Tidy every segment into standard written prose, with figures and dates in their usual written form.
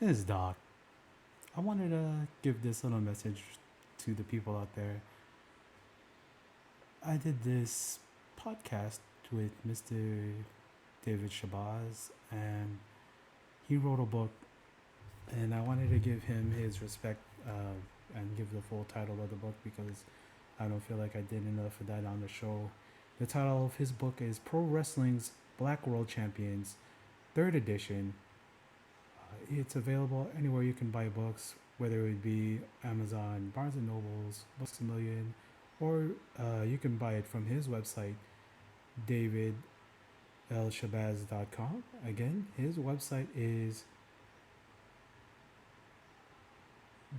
This is Doc. I wanted to give this little message to the people out there. I did this podcast with Mr. David Shabazz, and he wrote a book, and I wanted to give him his respect and give the full title of the book because I don't feel like I did enough of that on the show. The title of his book is Pro Wrestling's Black World Champions, third edition. It's available anywhere you can buy books, whether it be Amazon, Barnes and Nobles, Books a Million, or you can buy it from his website, davidlshabazz.com. Again, his website is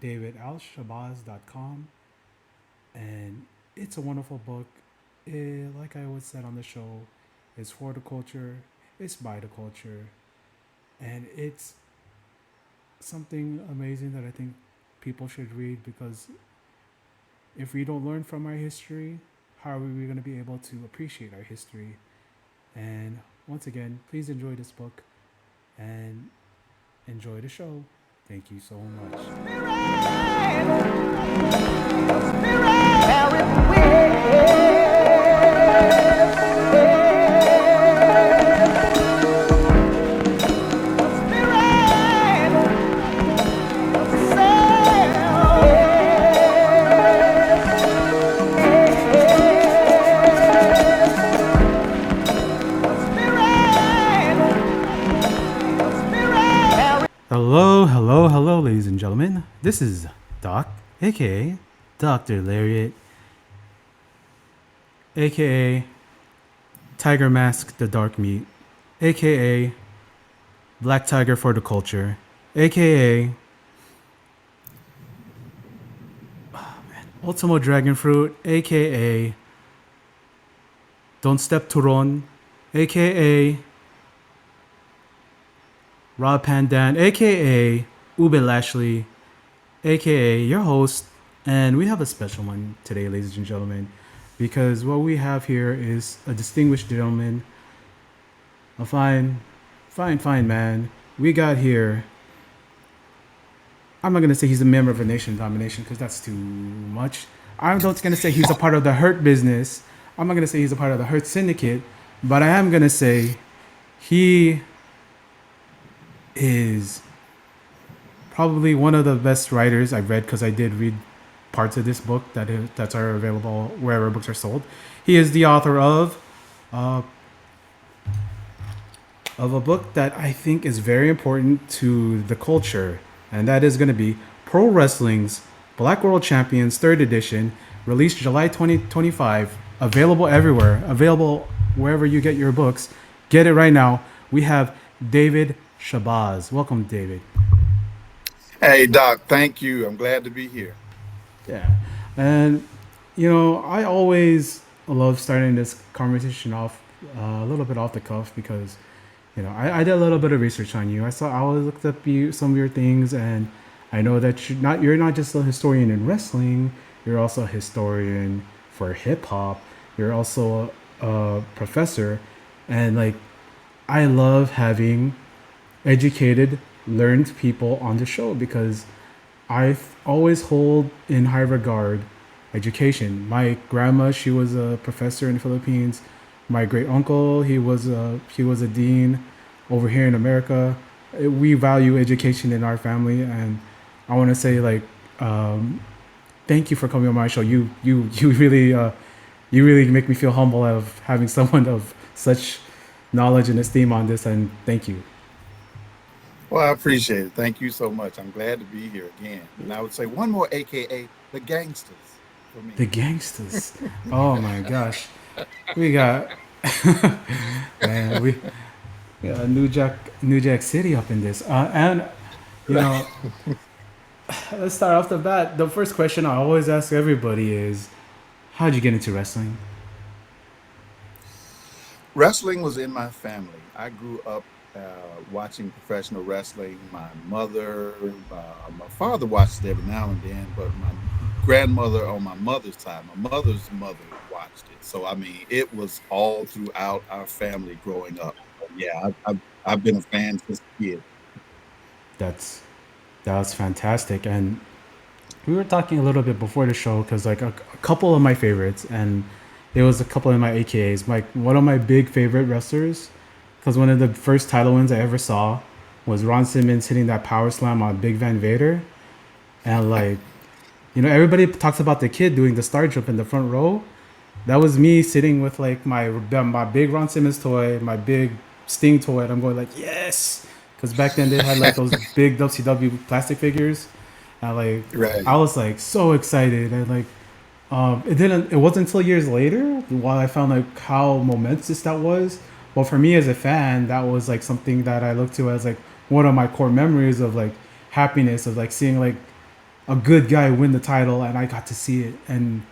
davidlshabazz.com, and it's a wonderful book. Like I always said on the show, it's for the culture, it's by the culture, and it's something amazing that I think people should read because if we don't learn from our history, how are we going to be able to appreciate our history? And once again, please enjoy this book and enjoy the show. Thank you so much. Hello, hello, hello, ladies and gentlemen. This is Doc, aka Dr. Lariat, aka Tiger Mask the Dark Meat, aka Black Tiger for the Culture, aka Ultimo Dragon Fruit, aka Don't Step Turon, aka Rob Pandan, aka Ube Lashley, aka your host, and we have a special one today, ladies and gentlemen, because what we have here is a distinguished gentleman, a fine man. We got here. I'm not gonna say he's a member of a nation domination because that's too much. I'm not gonna say he's a part of the Hurt business. I'm not gonna say he's a part of the Hurt syndicate, but I am gonna say he is probably one of the best writers I've read because I did read parts of this book that are available wherever books are sold. He is the author uh, of a book that I think is very important to the culture, and that is going to be Pro Wrestling's Black World Champions third edition, released July 2025. Available everywhere, available wherever you get your books. Get it right now. We have David Shabazz. Welcome, David. Hey, Doc, thank you. I'm glad to be here. Yeah. And, I always love starting this conversation off a little bit off the cuff because, I did a little bit of research on you. I looked up some of your things, and I know that you're not just a historian in wrestling, you're also a historian for hip hop. You're also a professor. And, like, I love having educated, learned people on the show because I always hold in high regard education. My grandma, she was a professor in the Philippines. My great uncle, he was a dean over here in America. We value education in our family, and I want to say thank you for coming on my show. You really make me feel humble of having someone of such knowledge and esteem on this, and thank you. Well, I appreciate it. Thank you so much. I'm glad to be here again. And I would say one more, AKA the gangsters for me. The gangsters. Oh my gosh. We got man, we got New Jack City up in this. And you know, let's start off the bat. The first question I always ask everybody is, how'd you get into wrestling? Wrestling was in my family. I grew up watching professional wrestling. My father watched it every now and then, but my grandmother on my mother's side, my mother's mother watched it. So, I mean, it was all throughout our family growing up. Yeah, I've been a fan since a kid. That's That was fantastic. And we were talking a little bit before the show because like a couple of my favorites, and it was a couple of my AKAs. Like one of my big favorite wrestlers, because one of the first title wins I ever saw was Ron Simmons hitting that power slam on Big Van Vader, and like everybody talks about the kid doing the star jump in the front row. That was me sitting with like my big Ron Simmons toy, my big Sting toy, and I'm going like yes, because back then they had like those big WCW plastic figures, and like Right. I was like so excited, and like it wasn't until years later while I found like how momentous that was. But for me as a fan, that was like something that I look to as like one of my core memories of like happiness of like seeing like a good guy win the title, and I got to see it, and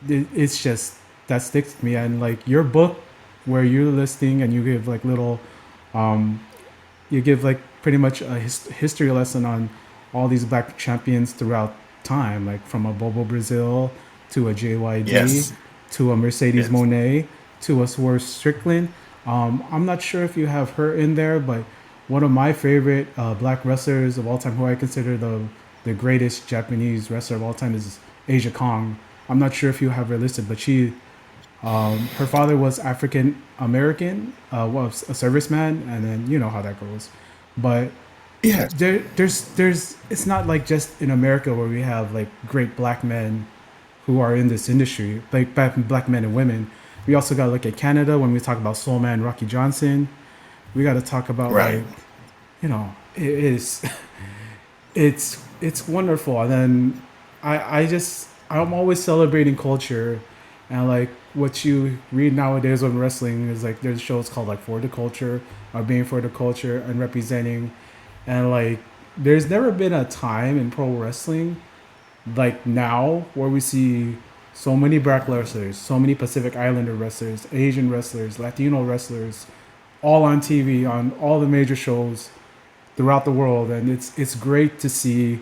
it's just that sticks to me. And like your book where you're listing and you give like little you give like pretty much a history lesson on all these black champions throughout time, like from a Bobo Brazil to a JYD Yes. to a Mercedes Yes. Monet to a Swerve Strickland. I'm not sure if you have her in there, but one of my favorite black wrestlers of all time, who I consider the greatest Japanese wrestler of all time, is Asia Kong. I'm not sure if you have her listed, but her father was African American, was a serviceman, and then you know how that goes. But Yes. there's it's not like just in America where we have like great black men who are in this industry, like black men and women. We also got to look at Canada when we talk about Soul Man Rocky Johnson. We got to talk about Right. like it is it's wonderful. And then I'm always celebrating culture, and like what you read nowadays on wrestling is like there's shows called like For the Culture or Being for the Culture and representing, and like there's never been a time in pro wrestling like now where we see so many black wrestlers, so many Pacific Islander wrestlers, Asian wrestlers, Latino wrestlers, all on TV on all the major shows throughout the world, and it's great to see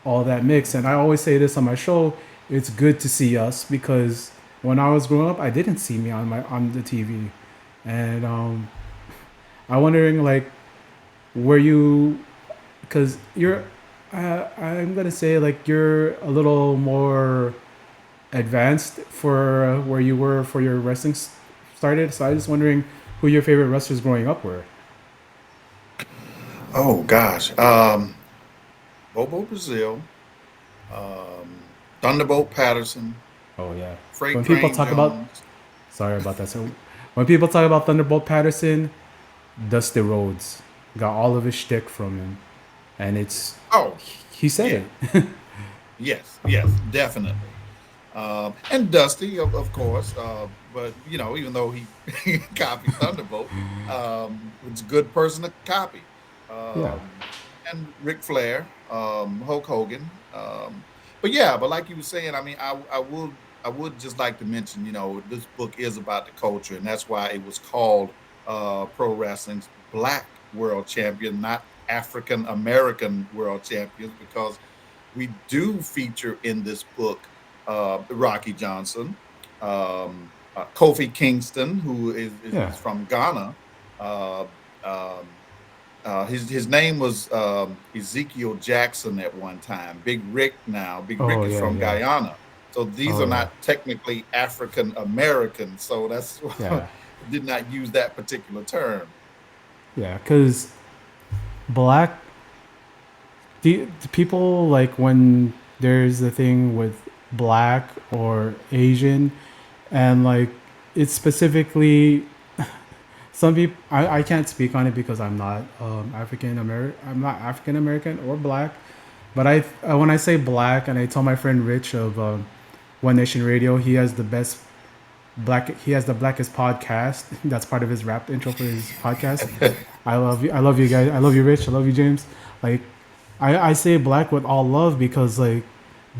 all that mix. And I always say this on my show: it's good to see us because when I was growing up, I didn't see me on the TV, and I'm wondering like were you because I'm gonna say like you're a little more advanced for where you were for your wrestling started. So I was just wondering who your favorite wrestlers growing up were. Oh gosh. Bobo Brazil, Thunderbolt Patterson, Oh yeah. Freight When people Train talk about Jones. sorry about that. So when people talk about Thunderbolt Patterson, Dusty Rhodes got all of his shtick from him, and Oh, he said yeah. it. Yes. Yes. Definitely. And Dusty, of course. But even though he copied Thunderbolt, it's a good person to copy. Yeah. And Ric Flair, Hulk Hogan. But yeah, but like you were saying, I mean, I would just like to mention, this book is about the culture, and that's why it was called Pro Wrestling's Black World Champion, not African American World Champions, because we do feature in this book Rocky Johnson, Kofi Kingston, who is Yeah. from Ghana. Uh, um, his name was Ezekiel Jackson at one time. Big Rick now. Big Rick Oh is yeah. from Yeah. Guyana. So these Oh are yeah. not technically African American. So that's Yeah. did not use that particular term. Yeah. Because black the people like when there's the thing with black or Asian, and like it's specifically some people I can't speak on it because I'm not African American or black, but when I say black, and I tell my friend Rich of One Nation Radio, he has the blackest podcast. That's part of his rap intro for his podcast. I love you guys, I love you Rich, I love you James. Like I say black with all love because like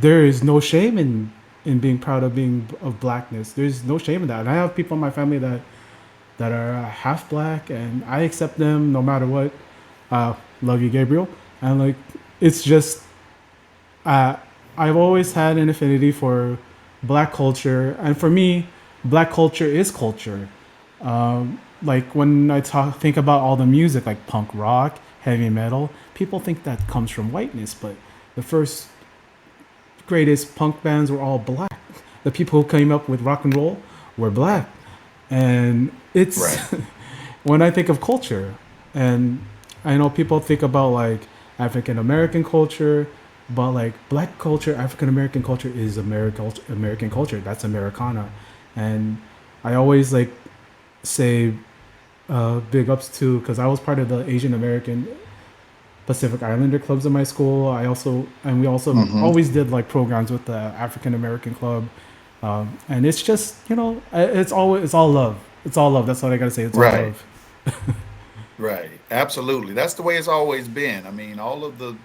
there is no shame in being proud of being of blackness. There's no shame in that, and I have people in my family that are half black, and I accept them no matter what. Love you, Gabriel. And like, it's just uh, I've always had an affinity for black culture, and for me, black culture is culture. Like when think about all the music, like punk rock, heavy metal, people think that comes from whiteness, but the first greatest punk bands were all black. The people who came up with rock and roll were Right. black. And it's Right. when I think of culture, and I know people think about like African American culture, but like black culture, African American culture is American culture. That's Americana. And I always like say big ups to, because I was part of the Asian American Pacific Islander clubs in my school. We also Hmm. always did like programs with the African American club, and it's just it's all love. It's all love. That's what I gotta say. It's all Right. love. Right. Absolutely. That's the way it's always been. I mean, all of the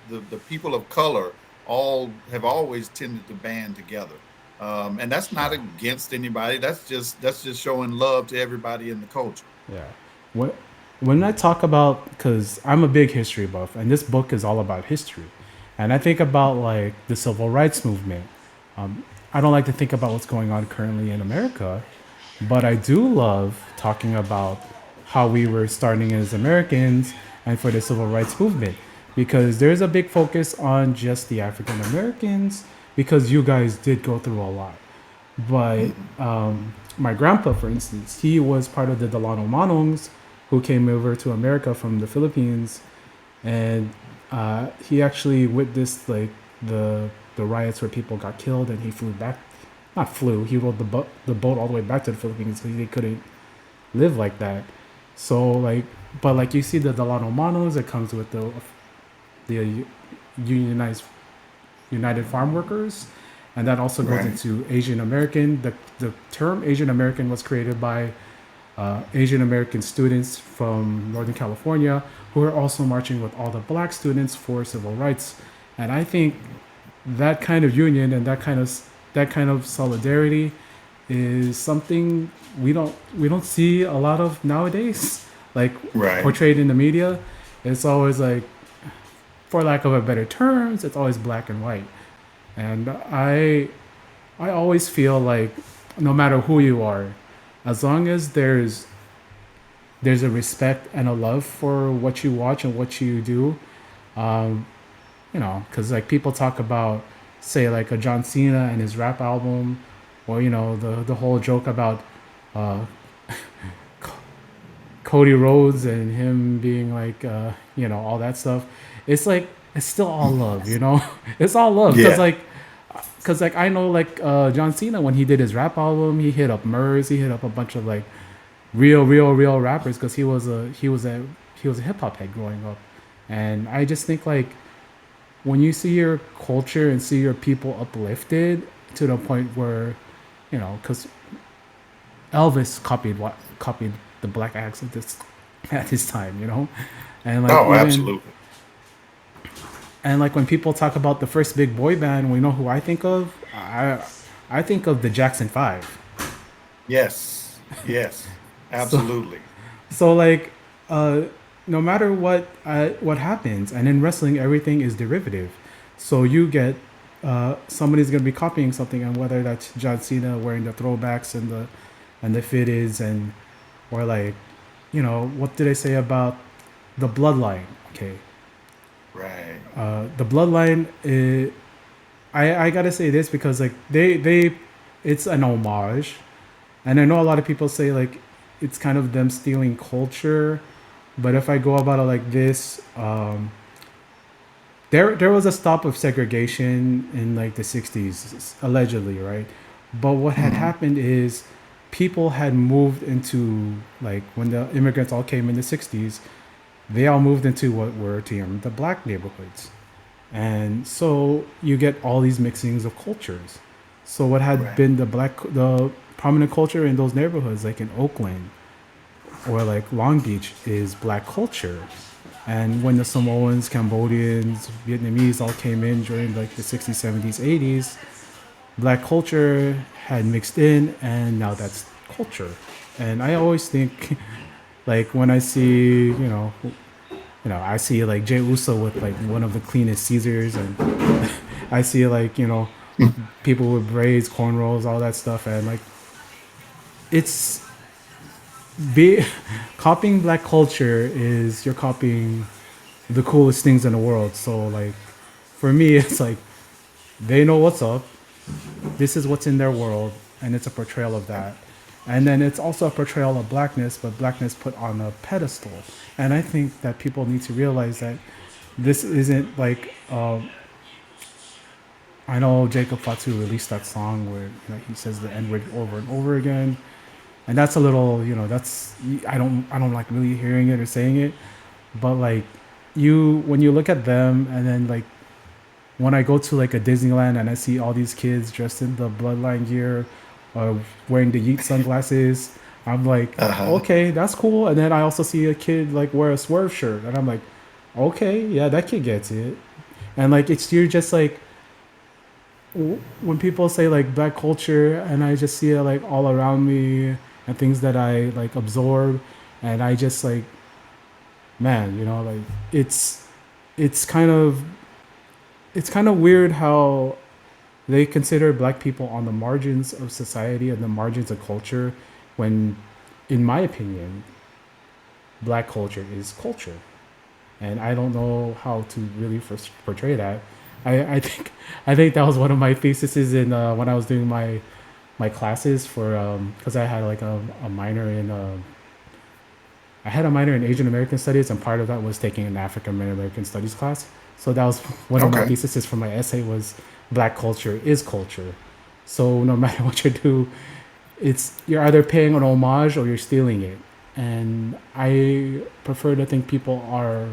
people of color all have always tended to band together. And that's not against anybody. That's just showing love to everybody in the culture. Yeah. What when I talk about, because I'm a big history buff, and this book is all about history, and I think about like the civil rights movement. I don't like to think about what's going on currently in America, but I do love talking about how we were starting as Americans and for the civil rights movement, because there's a big focus on just the African Americans, because you guys did go through a lot. But Hmm. my grandpa, for instance, he was part of the Delano Manongs who came over to America from the Philippines, and he actually witnessed like the riots where people got killed, and he flew back. Not flew. He rode the boat all the way back to the Philippines because they couldn't live like that. So like, but like you see the Delano Manos, it comes with the unionized United Farm Workers, and that also goes Right. into Asian American. The term Asian American was created by Asian American students from Northern California who are also marching with all the black students for civil rights. And I think that kind of union and that kind of solidarity is something we don't see a lot of nowadays, like Right. portrayed in the media. It's always like, for lack of a better terms, it's always black and white. And I always feel like no matter who you are, as long as there's a respect and a love for what you watch and what you do, um, because like people talk about, say, like a John Cena and his rap album, or the whole joke about uh, Cody Rhodes and him being like all that stuff. It's like it's still all love, it's all love, Yeah. because like I know like John Cena, when he did his rap album, he hit up Murs, he hit up a bunch of like real rappers, because he was a hip hop head growing up. And I just think like when you see your culture and see your people uplifted to the point where, because Elvis copied the black accent at his time, and like Oh, even absolutely. and like when people talk about the first big boy band, we know who I think of. I think of the Jackson Five. Yes. Yes. So Absolutely. so like uh, no matter what happens, and in wrestling everything is derivative. So you get somebody's gonna be copying something, and whether that's John Cena wearing the throwbacks and the fitteds, and or like what did I say about the bloodline? Okay, Right. the bloodline. I gotta say this because like they it's an homage, and I know a lot of people say like it's kind of them stealing culture, but if I go about it like this, there was a stop of segregation in like the '60s allegedly, right? But what had Hmm. happened is people had moved into, like, when the immigrants all came in the '60s, they all moved into what were termed the black neighborhoods. And so you get all these mixings of cultures. So what had Right. been the prominent culture in those neighborhoods, like in Oakland or like Long Beach, is black culture. And when the Samoans, Cambodians, Vietnamese all came in during like the '60s, '70s, '80s, black culture had mixed in, and now that's culture. And I always think, like when I see, I see like Jay Uso with like one of the cleanest Caesars, and I see like people with braids, cornrows, all that stuff, and like it's be copying black culture is you're copying the coolest things in the world. So like for me, it's like they know what's up. This is what's in their world, and it's a portrayal of that. And then it's also a portrayal of blackness, but blackness put on a pedestal. And I think that people need to realize that this isn't like I know Jacob Fatu released that song where he says the N word over and over again, and that's a little that's I don't like really hearing it or saying it, but like you when you look at them and then like when I go to like a Disneyland and I see all these kids dressed in the Bloodline gear, wearing the Yeet sunglasses, I'm like, Uh-huh. okay, that's cool. And then I also see a kid like wear a Swerve shirt, and I'm like, okay, yeah, that kid gets it. And like it's you're just like when people say like black culture, and I just see it like all around me and things that I like absorb, and I just like, man, like it's it's kind of it's kind of weird how they consider black people on the margins of society and the margins of culture when, in my opinion, black culture is culture. And I don't know how to really first portray that. I think I think that was one of my theses in when I was doing my classes for because I had like a minor in I had a minor in Asian American studies, and part of that was taking an African American studies class. So that was one of my Okay. theses for my essay was black culture is culture. So no matter what you do, it's you're either paying an homage or you're stealing it. And I prefer to think people are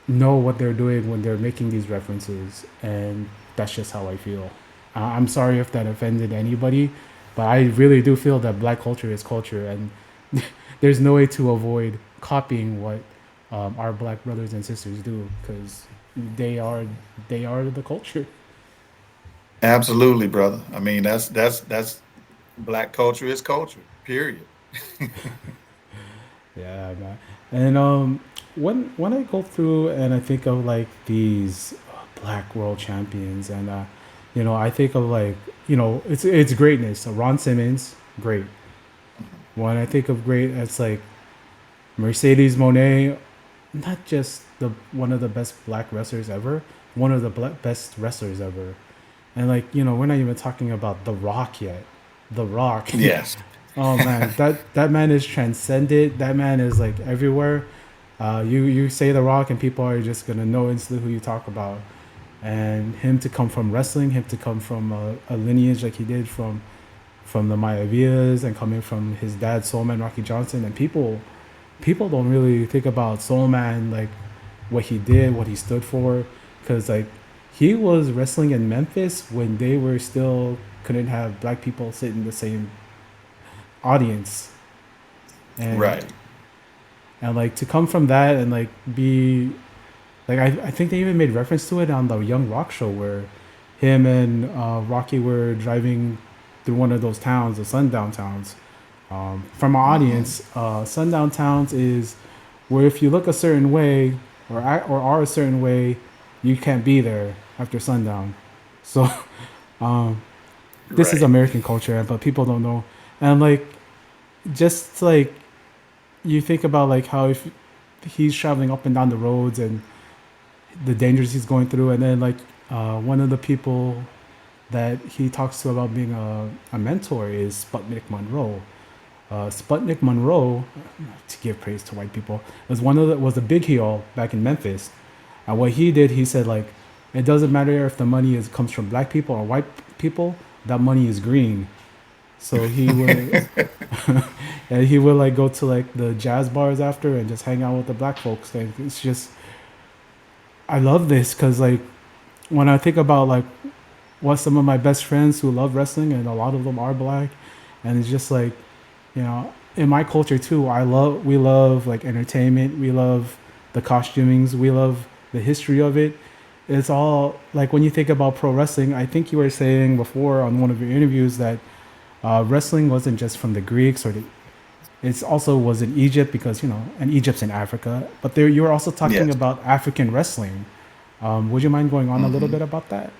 know what they're doing when they're making these references, and that's just how I feel. I'm sorry if that offended anybody, but I really do feel that black culture is culture, and there's no way to avoid copying what our black brothers and sisters do because they are they are the culture. Absolutely, brother. I mean, that's black culture is culture. Period. Yeah, man. And when I go through and I think of like these black world champions, and I think of like it's greatness. So Ron Simmons, great. Mhm. When I think of great, it's like Mercedes Monet, not just the one of the best black wrestlers ever, one of the best wrestlers ever. And like we're not even talking about The Rock yet. The Rock. Yes. Oh man, that man is transcended. That man is like everywhere. You say The Rock, and people are just gonna know instantly who you talk about. And him to come from wrestling, him to come from a lineage like he did from the Mayavias, and coming from his dad Soulman Rocky Johnson, and people don't really think about Soulman like what he did, what he stood for, because like he was wrestling in Memphis when they were still couldn't have black people sit in the same audience, and Right. like to come from that and like be like I think they even made reference to it on the Young Rock show where him and Rocky were driving through one of those towns, the sundown towns. From our Hmm. audience, sundown towns is where if you look a certain way or are a certain way, you can't be there after sundown. So this is Right. American culture, but people don't know. And like just like you think about like how if he's traveling up and down the roads and the dangers he's going through, and then like one of the people that he talks to about being a mentor is Sputnik Monroe. Sputnik Monroe, to give praise to white people, was a big heel back in Memphis. And what he did, he said like, it doesn't matter if the money is comes from black people or white people, that money is green. So he would and he would like go to like the jazz bars after and just hang out with the black folks. And it's just I love this because like when I think about like what some of my best friends who love wrestling, and a lot of them are black, and it's just like in my culture too, we love like entertainment, we love the costumings, we love the history of it. It's all like when you think about pro wrestling, I think you were saying before on one of your interviews that wrestling wasn't just from the Greeks or the it also was in Egypt because and Egypt's in Africa. But there, you were also talking Yes. about African wrestling. Would you mind going on a little Hmm. bit about that?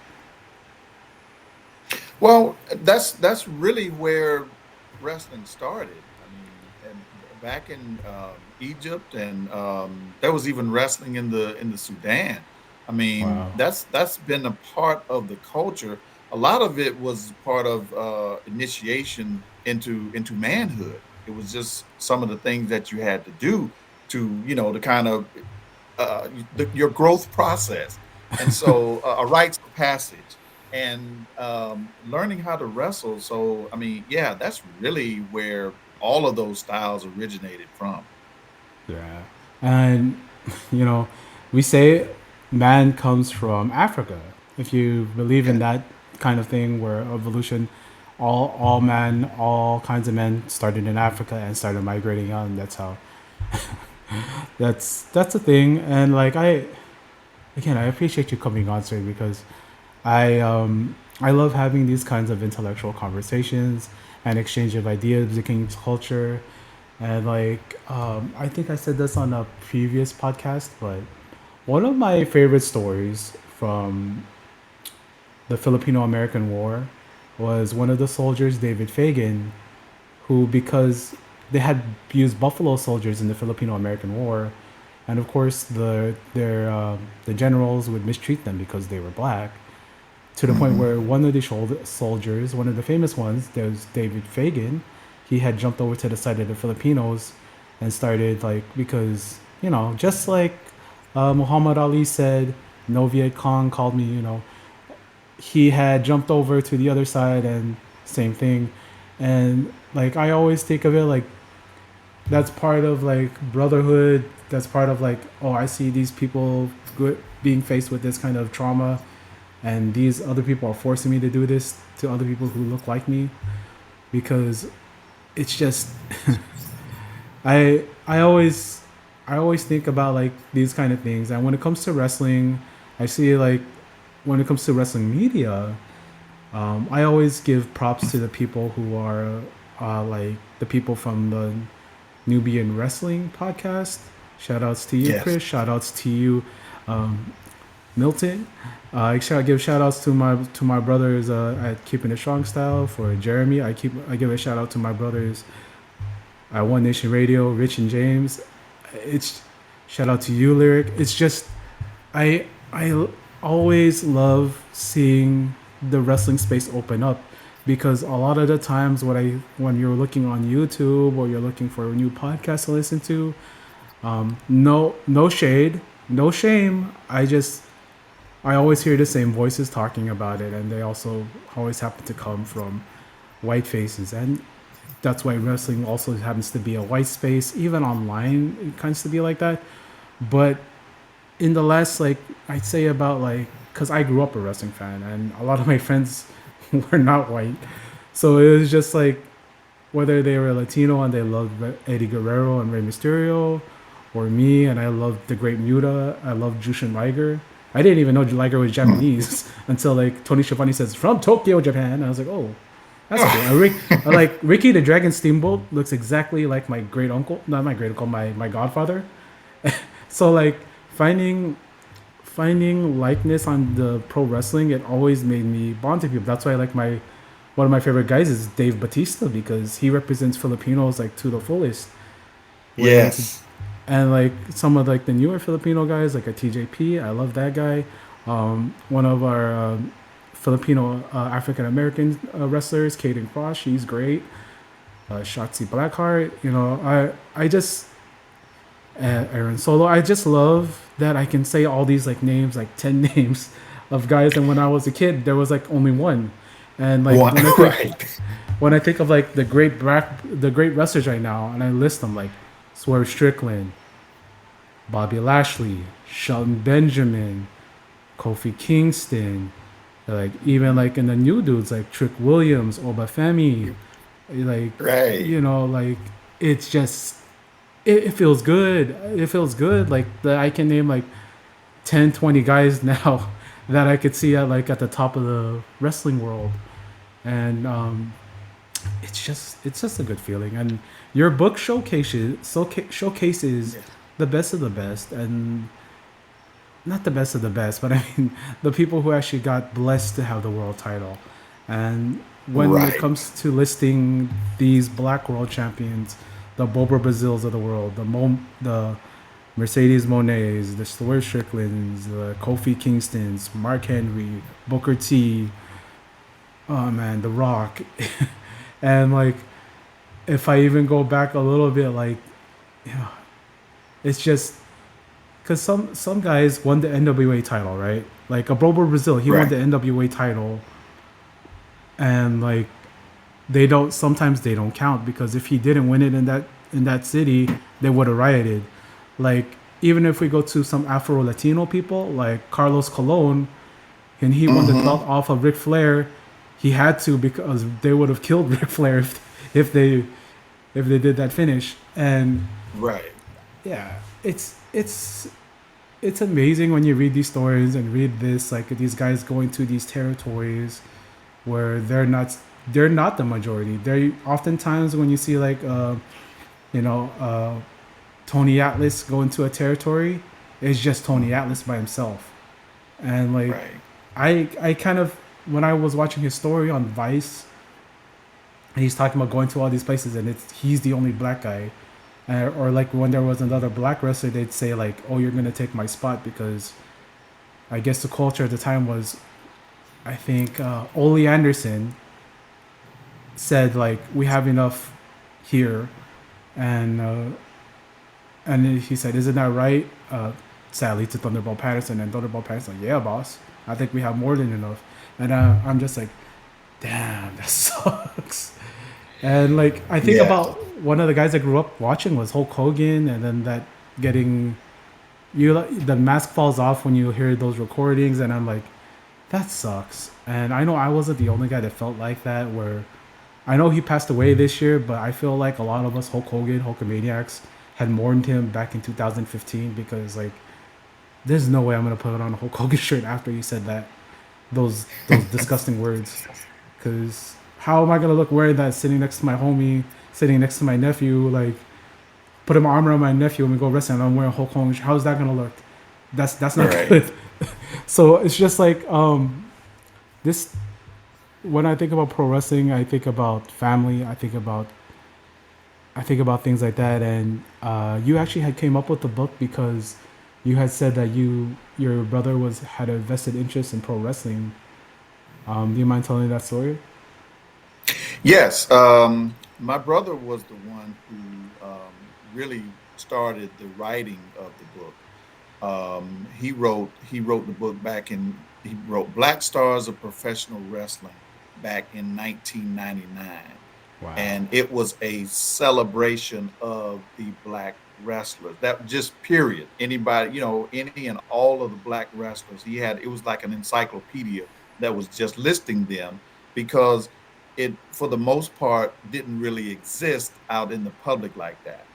Well, that's really where wrestling started. I mean, and back in Egypt, and there was even wrestling in the Sudan. I mean, Wow. that's been a part of the culture. A lot of it was part of initiation into manhood. It was just some of the things that you had to do to kind of your growth process, and so a rites of passage, and learning how to wrestle. So I mean, yeah, that's really where all of those styles originated from. Yeah. And, you know, we say man comes from Africa. If you believe in Yeah. that kind of thing where evolution, all men, all kinds of men started in Africa and started migrating on. That's how that's a thing. And like I appreciate you coming on, sir, because I love having these kinds of intellectual conversations and exchange of ideas between culture. And I think I said this on a previous podcast, but one of my favorite stories from the Filipino American War was one of the soldiers, David Fagan, who, because they had used buffalo soldiers in the Filipino American War, and of course the generals would mistreat them because they were black, to the point Hmm. where one of the soldiers, one of the famous ones, there was David Fagan. He had jumped over to the side of the Filipinos and started because just like Muhammad Ali said, no Viet Cong called me. He had jumped over to the other side and same thing. And I always think of it like that's part of brotherhood. That's part of oh, I see these people being faced with this kind of trauma, and these other people are forcing me to do this to other people who look like me, because it's just I always think about these kind of things. And when it comes to wrestling, I see when it comes to wrestling media, I always give props to the people who are the people from the Nubian Wrestling podcast. Shout outs to you, Yes. Chris. Shout outs to you, Milton. Give shout outs to my brothers at Keeping It Strong Style. For Jeremy, I give a shout out to my brothers at One Nation Radio, Rich and James. It's shout out to you, Lyric. It's just I always love seeing the wrestling space open up, because a lot of the times when you're looking on YouTube or you're looking for a new podcast to listen to, no shade, no shame. I always hear the same voices talking about it, and they also always happen to come from white faces, and that's why wrestling also happens to be a white space. Even online, it tends to be like that. But in the last I'd say about because I grew up a wrestling fan, and a lot of my friends were not white, so it was just whether they were Latino and they loved Eddie Guerrero and Rey Mysterio, or me and I loved the Great Muta. I loved Jushin Liger. I didn't even know Liger was Hmm. Japanese until Tony Schiavone says from Tokyo, Japan. And I was like, oh, that's cool. Ricky the Dragon Steamboat looks exactly like my great uncle, not my great uncle, my godfather. So finding likeness on the pro wrestling, it always made me bond to people. That's why my one of my favorite guys is Dave Batista, because he represents Filipinos to the fullest. With Yes. and some of the newer Filipino guys like a TJP, I love that guy. One of our Filipino African American wrestlers, Caden Cross, she's great. Shotzi Blackheart, I just Aaron Solo. I just love that I can say all these names, 10 names of guys. And when I was a kid, there was only one. And One. Right. when I think of the great wrestlers right now, and I list them Swerve Strickland, Bobby Lashley, Shelton Benjamin, Kofi Kingston, even in the new dudes like Trick Williams, Obafemi, like Right. it's just it feels good. It feels good. I can name 10, 20 guys now that I could see at the top of the wrestling world, and it's just a good feeling. And your book showcases Yeah. the best of the best, and not the best of the best, but I mean the people who actually got blessed to have the world title. And when it Right. comes to listing these black world champions, the Boba Brazils of the world, the Mercedes Monets, the Stuart Stricklands, the Kofi Kingstons, Mark Henry, Booker T, oh man, The Rock, and like if I even go back a little bit, like yeah, it's just because some guys won the NWA title, right? Like a Bobo Brazil, he won Right. the NWA title, and like they don't sometimes they don't count because if he didn't win it in that city, they would have rioted. Like even if we go to some Afro Latino people like Carlos Colon, and he won the belt Mm-hmm. off of Ric Flair, he had to because they would have killed Ric Flair if they if they did that finish. And Right. yeah, it's amazing when you read these stories and read this like these guys going to these territories where they're not the majority. They oftentimes when you see like you know Tony Atlas go into a territory, it's just Tony Mm-hmm. Atlas by himself. And like Right. I kind of when I was watching his story on Vice, and he's talking about going to all these places and it's he's the only black guy. Or like when there was another black wrestler, they'd say like, "Oh, you're gonna take my spot," because I guess the culture at the time was, I think Ole Anderson said like, "We have enough here," and he said, "Isn't that right?" Sadly, to Thunderbolt Patterson, and Thunderbolt Patterson, like, "Yeah, boss, I think we have more than enough," and I'm just like, "Damn, that sucks." And like I think Yeah. about one of the guys I grew up watching was Hulk Hogan, and then that getting you the mask falls off when you hear those recordings, and I'm like, that sucks. And I know I wasn't the only guy that felt like that. Where I know he passed away this year, but I feel like a lot of us Hulk Hogan, Hulkamaniacs, had mourned him back in 2015 because like there's no way I'm gonna put on a Hulk Hogan shirt after you said that those disgusting words. Because how am I gonna look wearing that sitting next to my homie, sitting next to my nephew, like putting my arm around my nephew and we go wrestling and I'm wearing Hulk Hogan? How's that gonna look? That's not Right. good. So it's just like this. When I think about pro wrestling, I think about family. I think about things like that. And you actually had came up with the book because you had said that your brother was had a vested interest in pro wrestling. Do you mind telling that story? Yes. My brother was the one who really started the writing of the book. He wrote the book back in he wrote Black Stars of Professional Wrestling back in 1999, Wow. and it was a celebration of the black wrestlers. That just period. Anybody, any and all of the black wrestlers. He had it was like an encyclopedia that was just listing them because it, for the most part, didn't really exist out in the public like that.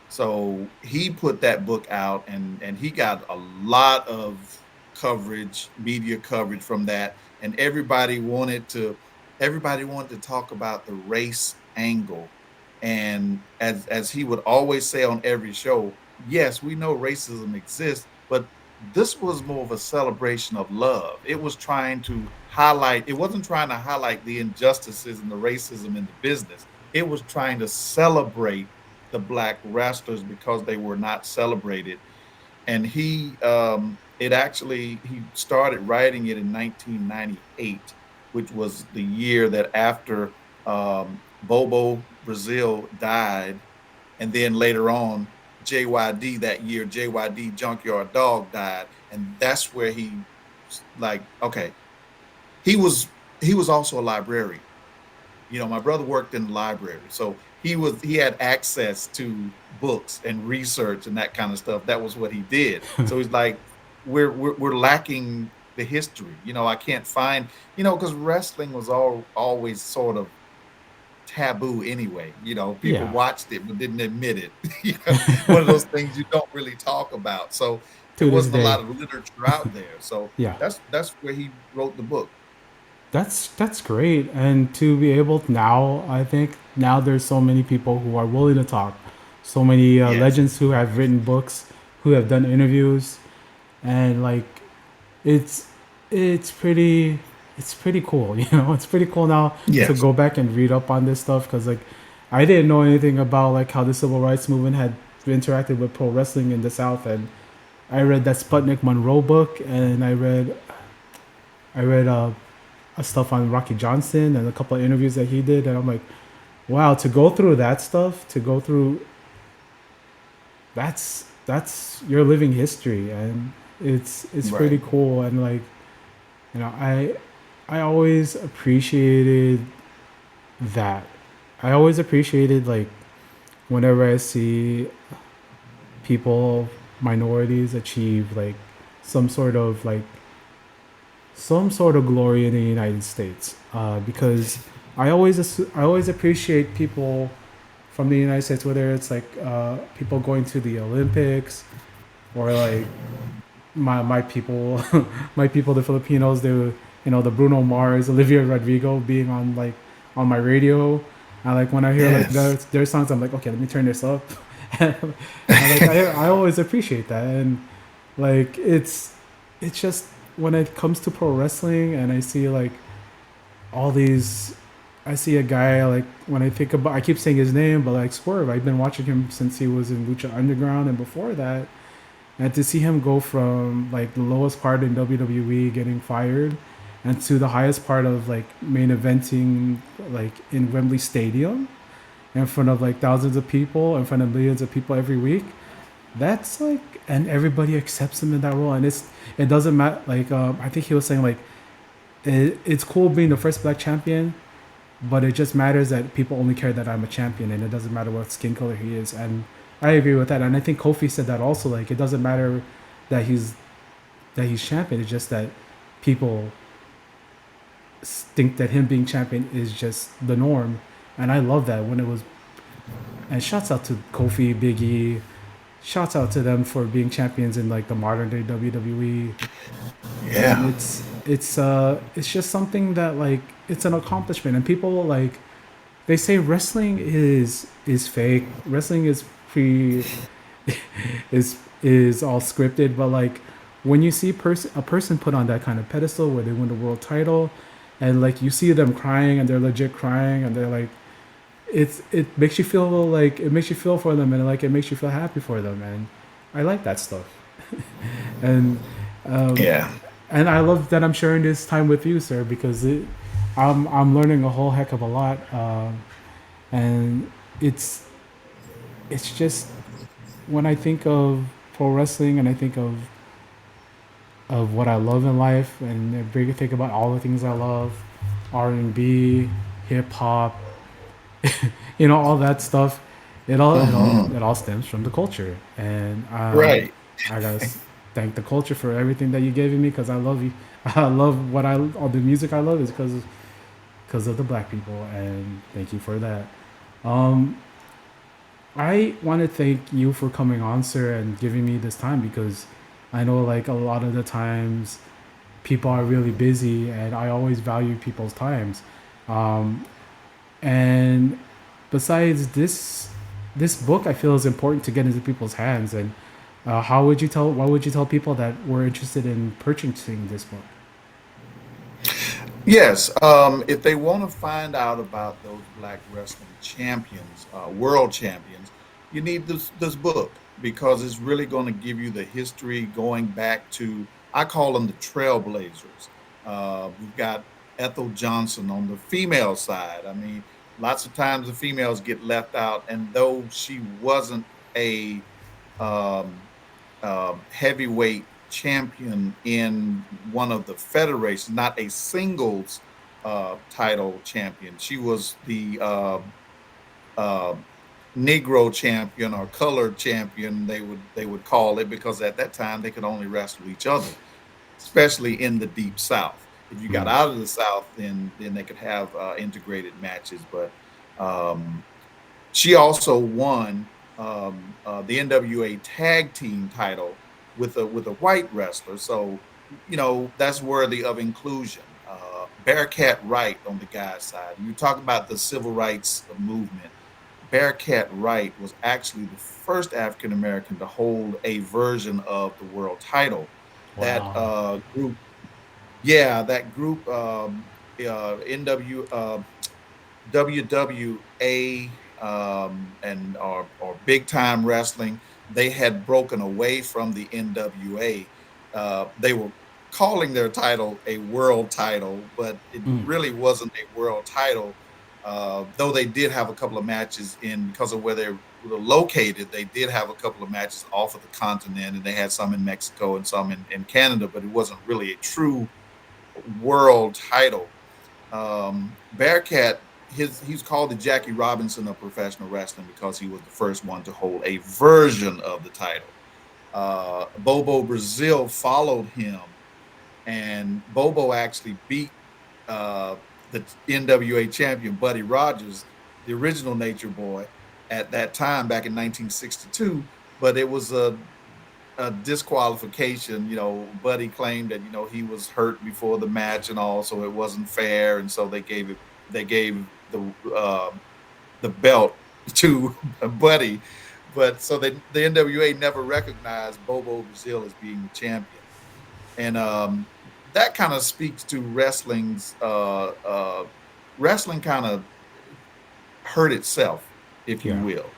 So he put that book out, and he got a lot of coverage, media coverage from that, and everybody wanted to talk about the race angle. And as he would always say on every show, yes, we know racism exists, but this was more of a celebration of love. It wasn't trying to highlight the injustices and the racism in the business. It was trying to celebrate the black wrestlers because they were not celebrated. And he started writing it in 1998, which was the year that after Bobo Brazil died, and then later on JYD, that year JYD Junkyard Dog died, and that's where he, like, okay, he was also a librarian. My brother worked in the library, so he had access to books and research and that kind of stuff. That was what he did. So he's like, we're lacking the history. I can't find, because wrestling was always sort of taboo anyway. People Yeah. watched it but didn't admit it. One of those things you don't really talk about. So there To this wasn't a day. lot of literature out there. So Yeah. that's where he wrote the book. That's great. And to be able now, I think now there's so many people who are willing to talk. So many Yes. legends who have written books, who have done interviews, and like it's it's pretty it's pretty cool. It's pretty cool now to Yes. go back and read up on this stuff because like I didn't know anything about like how the civil rights movement had interacted with pro wrestling in the South, and I read that Sputnik Monroe book, and I read stuff on Rocky Johnson and a couple of interviews that he did, and I'm like, wow, to go through that stuff, to go through that's your living history, and it's Right. pretty cool, and like I always appreciated that. I always appreciated like whenever I see people, minorities achieve like some sort of like some sort of glory in the United States, because I always appreciate people from the United States, whether it's like people going to the Olympics or like my people, my people, the Filipinos, they were, the Bruno Mars, Olivia Rodrigo being on like on my radio. I like when I hear like Yes. their songs, I'm like, okay, let me turn this up. And like I always appreciate that, and like it's just when it comes to pro wrestling, and I see like all these. I see a guy like when I think about. I keep saying his name, but like Swerve. I've been watching him since he was in Lucha Underground, and before that, and to see him go from like the lowest part in WWE getting fired and to the highest part of like main eventing like in Wembley Stadium in front of like thousands of people, in front of millions of people every week. That's like, and everybody accepts him in that role, and it doesn't matter. Like I think he was saying like it's cool being the first black champion, but it just matters that people only care that I'm a champion, and it doesn't matter what skin color he is. And I agree with that, and I think Kofi said that also. Like it doesn't matter that he's champion. It's just that people think that him being champion is just the norm, and I love that when it was. And shouts out to Kofi, Biggie. Shouts out to them for being champions in like the modern day WWE. And Yeah. it's just something that like it's an accomplishment, and people like they say wrestling is fake. Wrestling is pre is all scripted, but like when you see a person put on that kind of pedestal where they win the world title, and like you see them crying and they're legit crying and they're like it makes you feel like it makes you feel for them, and like it makes you feel happy for them, and I like that stuff. And um, Yeah. and I love that I'm sharing this time with you, sir, because I'm learning a whole heck of a lot, and it's it's just when I think of pro wrestling and I think of what I love in life, and I think about all the things I love, R&B, hip hop, all that stuff. Hmm. It all stems from the culture, and Right. I gotta thank the culture for everything that you gave me, because I love you. I love all the music I love is because of the black people, and thank you for that. Um, I want to thank you for coming on, sir, and giving me this time, because I know like a lot of the times people are really busy, and I always value people's times. Um, and besides this book, I feel is important to get into people's hands. And how would you tell? Why would you tell people that were interested in purchasing this book? Yes. If they want to find out about those black wrestling champions, world champions, you need this book because it's really going to give you the history going back to, I call them the trailblazers. We've got Ethel Johnson on the female side. I mean, lots of times the females get left out, and though she wasn't a um, heavyweight champion in one of the federations, not a singles title champion. She was the uh, Negro champion or colored champion. They would call it, because at that time they could only wrestle each other, especially in the deep South. If you got Mm. out of the South, then they could have integrated matches. But um, she also won the NWA Tag Team title with a white wrestler, so that's worthy of inclusion. Bearcat Wright on the guy's side. You talk about the civil rights movement. Bearcat Wright was actually the first African American to hold a version of the world title. That Wow. group, yeah, that group, NW WWA and or big time wrestling. They had broken away from the NWA. They were calling their title a world title, but it Mm, really wasn't a world title. Though they did have a couple of matches in because of where they were located, they did have a couple of matches off of the continent, and they had some in Mexico and some in Canada, but it wasn't really a true world title. Bearcat, he's called the Jackie Robinson of professional wrestling because he was the first one to hold a version of the title. Bobo Brazil followed him, and Bobo actually beat uh, the NWA champion Buddy Rogers, the original Nature Boy, at that time back in 1962. But it was a disqualification. Buddy claimed that he was hurt before the match and all, so it wasn't fair, and so they gave the belt to Buddy. But so the NWA never recognized Bobo Brazil as being the champion, and that kind of speaks to wrestling kind of hurt itself, if you yeah, will,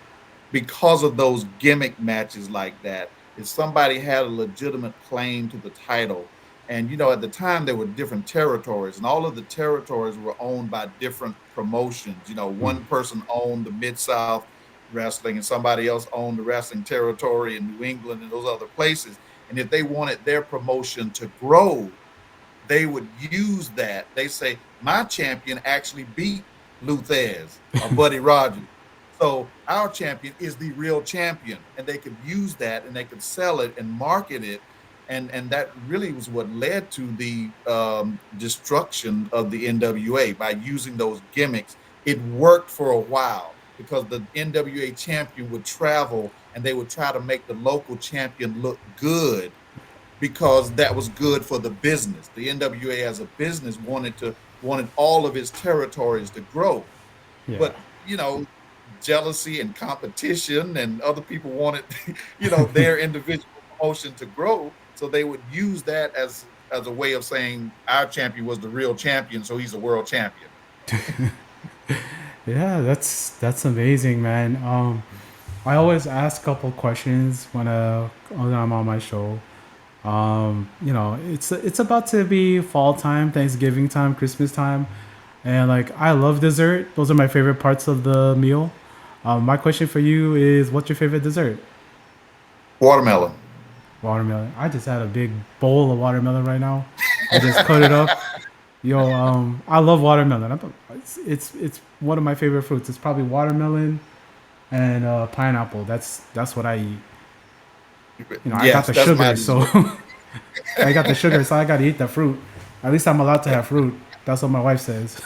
because of those gimmick matches like that. If somebody had a legitimate claim to the title, and at the time there were different territories, and all of the territories were owned by different promotions. mm, One person owned the Mid South wrestling, and somebody else owned the wrestling territory in New England and those other places. And if they wanted their promotion to grow, they would use that. They say, my champion actually beat Luthez or Buddy Rogers. So our champion is the real champion. And they could use that and they could sell it and market it. And that really was what led to the destruction of the NWA by using those gimmicks. It worked for a while because the NWA champion would travel and they would try to make the local champion look good because that was good for the business. The NWA as a business wanted all of its territories to grow, yeah, but jealousy and competition and other people wanted their individual promotion to grow, so they would use that as a way of saying our champion was the real champion, so he's a world champion. yeah. That's amazing, man. I always ask a couple questions when I'm on my show. It's about to be fall time, Thanksgiving time, Christmas time, and like I love dessert. Those are my favorite parts of the meal. My question for you is, what's your favorite dessert? Watermelon. Watermelon. I just had a big bowl of watermelon right now. I just cut it up. Yo, I love watermelon. It's one of my favorite fruits. It's probably watermelon and pineapple. That's what I eat. I got Yes, the that's my sugar, so dessert. I got the sugar, so I got to eat the fruit. At least I'm allowed to have fruit. That's what my wife says.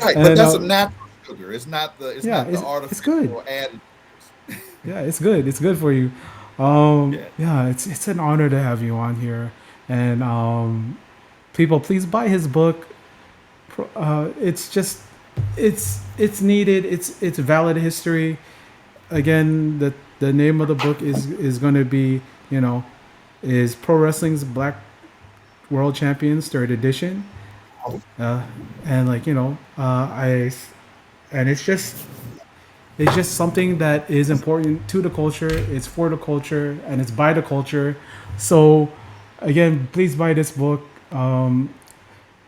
Right, but And that's a natural sugar. It's yeah, not the it's good. artificial added sugars. Yeah, it's good. It's good for you. Yeah. Yeah, it's an honor to have you on here. And people, please buy his book. It's just it's needed. It's valid history. Again, the name of the book is going to be, is Pro Wrestling's Black World Champions Third Edition. Uh, and like I and it's just something that is important to the culture. It's for the culture and it's by the culture. So, again, please buy this book.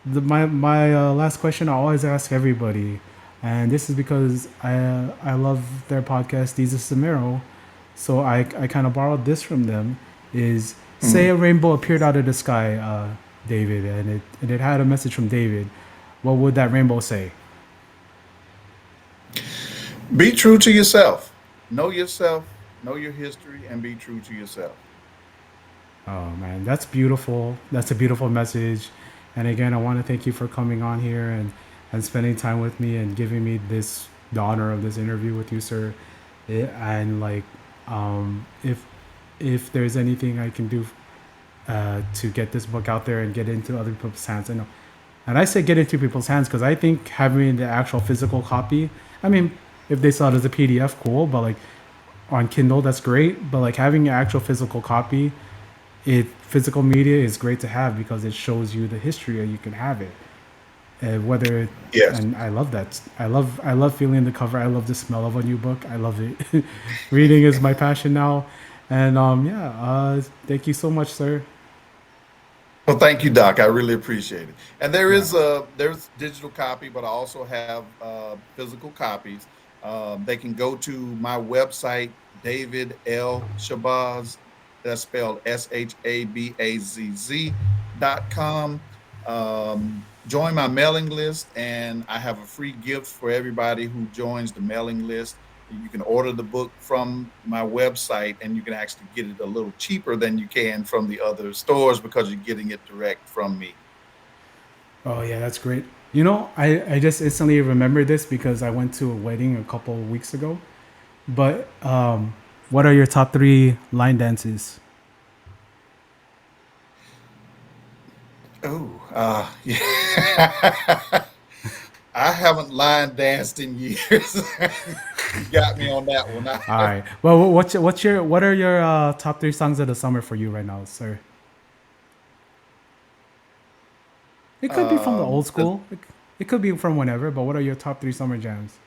My last question I always ask everybody, and this is because I love their podcast, Jesus Samero. So I kind of borrowed this from them. Is say a Mhm. rainbow appeared out of the sky, David, and it had a message from David. What would that rainbow say? Be true to yourself. Know your history, and be true to yourself. Oh man, that's beautiful. That's a beautiful message. And again, I want to thank you for coming on here and spending time with me and giving me this the honor of this interview with you, sir. And like, if there's anything I can do to get this book out there and get into other people's hands, I know. And I say get into people's hands because I think having the actual physical copy. I mean, if they saw it as a PDF, cool. But like on Kindle, that's great. But like having an actual physical copy, physical media is great to have because it shows you the history and you can have it. whether Yes. and I love that. I love feeling the cover. I love the smell of a new book. I love it. Reading is my passion now, and yeah. Thank you so much, sir. Well, thank you, Doc. I really appreciate it. And Yeah. there's digital copy, but I also have physical copies. They can go to my website, David L. Shabazz. That's spelled SHABAZZ.com. Join my mailing list, and I have a free gift for everybody who joins the mailing list. You can order the book from my website, and you can actually get it a little cheaper than you can from the other stores because you're getting it direct from me. Oh yeah, that's great. You know, I just instantly remembered this because I went to a wedding a couple of weeks ago. But what are your top three line dances? Oh, yeah. I haven't line danced in years. You got me on that one. All right. Well, what are your top three songs of the summer for you right now, sir? It could be from the old The, school. It could be from whenever. But what are your top three summer jams?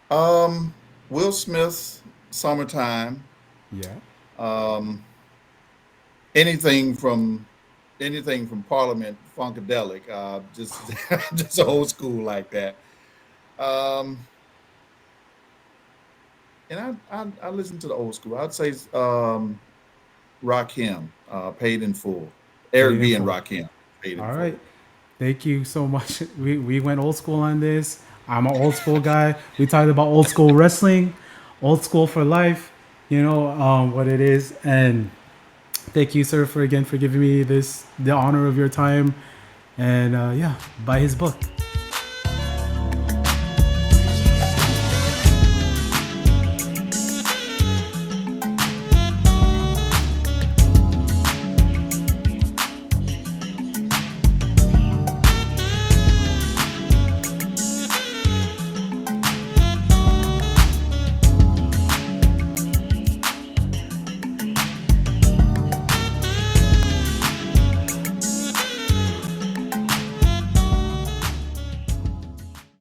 um, Will Smith's "Summertime." Yeah. Um, anything from anything from Parliament, Funkadelic. Just just old school like that. Um, and I listen to the old school. I'd say Rakim, Paid in Full. Paid Eric in B and full. Rakim, Paid in All right. Full. Thank you so much. We went old school on this. I'm an old school guy. We talked about old school wrestling, old school for life. You know what it is. And thank you, sir, for again for giving me the honor of your time. And yeah, buy his book.